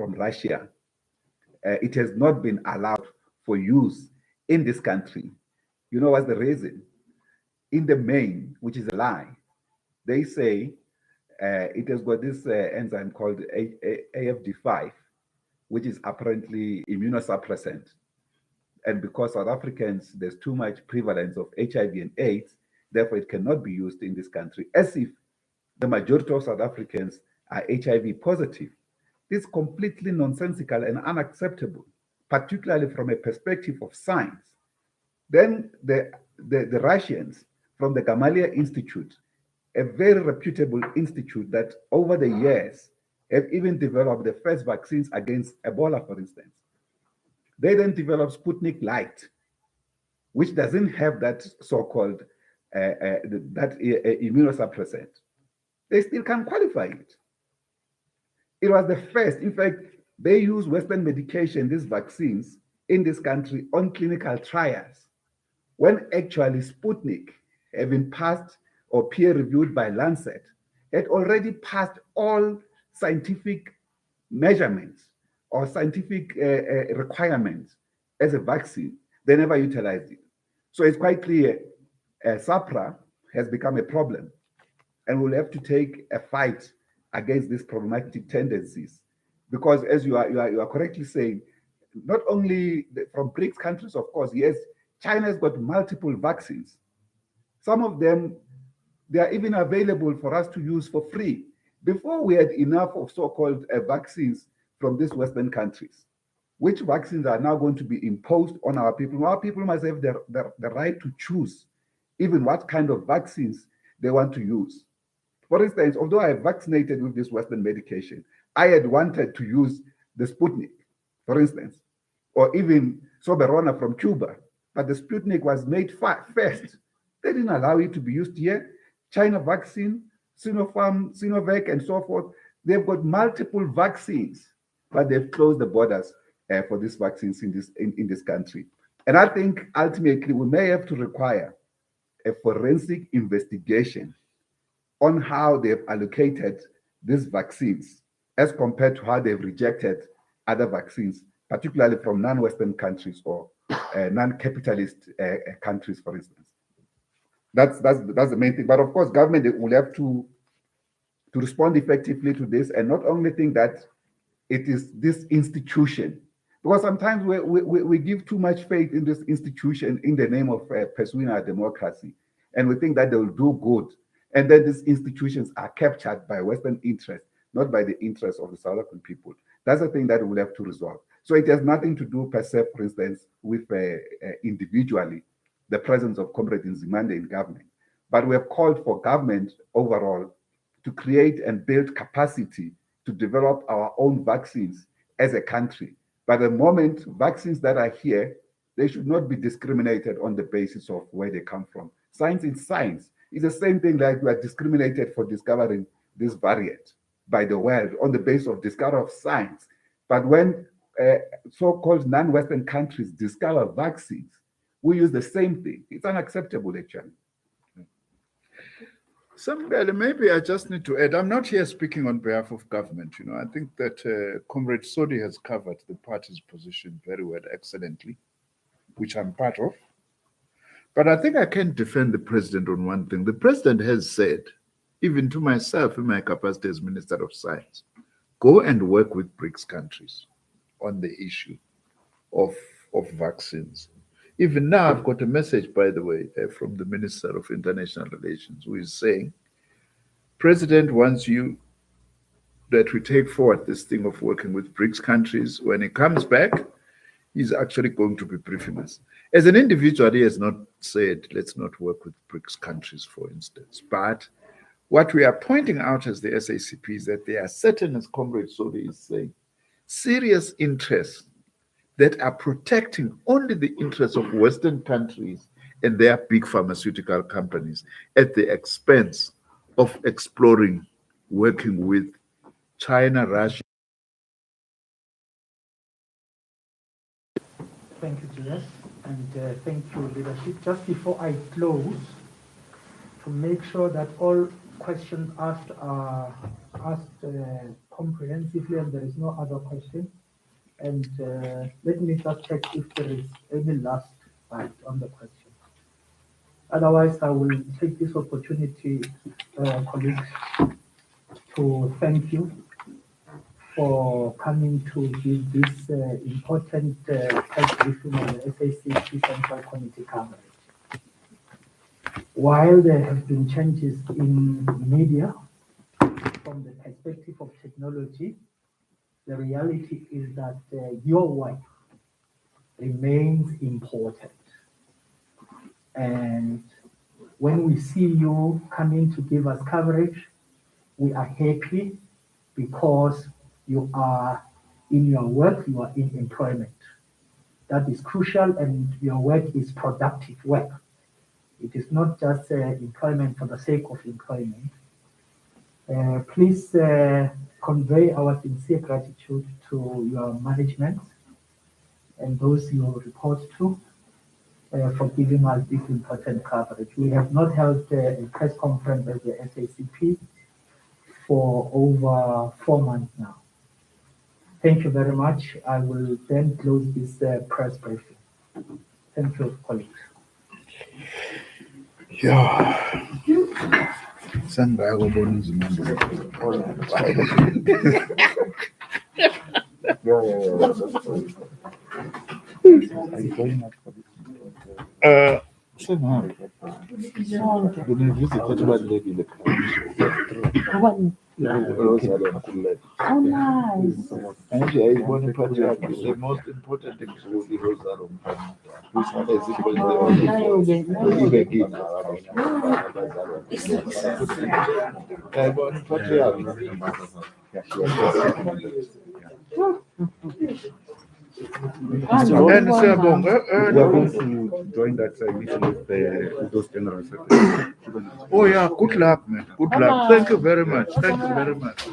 from Russia, it has not been allowed for use in this country. You know what's the reason? In the main, which is a lie, they say it has got this enzyme called AFD5, which is apparently immunosuppressant. And because South Africans, there's too much prevalence of HIV and AIDS, therefore it cannot be used in this country, as if the majority of South Africans are HIV positive. This is completely nonsensical and unacceptable, particularly from a perspective of science. Then the Russians from the Gamaleya Institute, a very reputable institute that over the years have even developed the first vaccines against Ebola, for instance. They then developed Sputnik Light, which doesn't have that so-called immunosuppressant. They still can't qualify it. It was the first. In fact, they use Western medication, these vaccines, in this country on clinical trials, when actually Sputnik, having passed or peer-reviewed by Lancet, had already passed all scientific measurements or scientific requirements as a vaccine. They never utilized it. So it's quite clear SAPRA has become a problem, and we'll have to take a fight against these problematic tendencies. Because as you are correctly saying, not only from BRICS countries, of course, yes, China's got multiple vaccines. Some of them, they are even available for us to use for free. Before we had enough of so-called vaccines from these Western countries, which vaccines are now going to be imposed on our people. Our people must have the right to choose even what kind of vaccines they want to use. For instance, although I am vaccinated with this Western medication, I had wanted to use the Sputnik, for instance, or even Soberona from Cuba, but the Sputnik was made first. They didn't allow it to be used here. China vaccine, Sinopharm, Sinovac, and so forth, they've got multiple vaccines, but they've closed the borders for these vaccines in this country. And I think ultimately we may have to require a forensic investigation on how they've allocated these vaccines as compared to how they've rejected other vaccines, particularly from non-Western countries or non-capitalist countries, for instance. That's the main thing. But of course, government will have to respond effectively to this, and not only think that it is this institution, because sometimes we give too much faith in this institution in the name of pursuing our democracy, and we think that they will do good. And then these institutions are captured by Western interests, not by the interests of the South African people. That's the thing that we'll have to resolve. So it has nothing to do per se, for instance, with individually the presence of Comrade Nzimande in government. But we have called for government overall to create and build capacity to develop our own vaccines as a country. But the moment vaccines that are here, they should not be discriminated on the basis of where they come from. Science is science. It's the same thing like we are discriminated for discovering this variant by the world on the basis of discovery of science. But when so-called non-Western countries discover vaccines, we use the same thing. It's unacceptable, actually. Somebody, maybe I just need to add, I'm not here speaking on behalf of government. I think that Comrade Sodi has covered the party's position very well, excellently, which I'm part of. But I think I can defend the president on one thing. The president has said, even to myself in my capacity as Minister of Science, go and work with BRICS countries on the issue of vaccines. Even now, I've got a message, by the way, from the Minister of International Relations, who is saying, President wants you that we take forward this thing of working with BRICS countries. When he comes back, he's actually going to be briefing us. As an individual, he has not said, let's not work with BRICS countries, for instance. But what we are pointing out as the SACP is that there are certain, as Comrade Sodi is saying, serious interests that are protecting only the interests of Western countries and their big pharmaceutical companies at the expense of exploring working with China, Russia. Thank you, Julius, and thank you, leadership. Just before I close, to make sure that all questions asked are asked comprehensively, and there is no other question. And let me just check if there is any last bite on the question. Otherwise, I will take this opportunity, colleagues, to thank you for coming to give this important press briefing on the SACP Central Committee coverage. While there have been changes in media from the perspective of technology, the reality is that your work remains important. And when we see you coming to give us coverage, we are happy because you are in your work, you are in employment. That is crucial, and your work is productive work. It is not just employment for the sake of employment. Please convey our sincere gratitude to your management and those you report to for giving us this important coverage. We have not held a press conference at the SACP for over 4 months now. Thank you very much. I will then close this press briefing. Thank you, colleagues. Yeah. Sangakubona izimando. Oh, nice. The most important thing is and Siyabonga, We are going to join that meeting with those general secretaries. oh yeah, good luck, man. Good luck. Thank you very much. Thank you very much.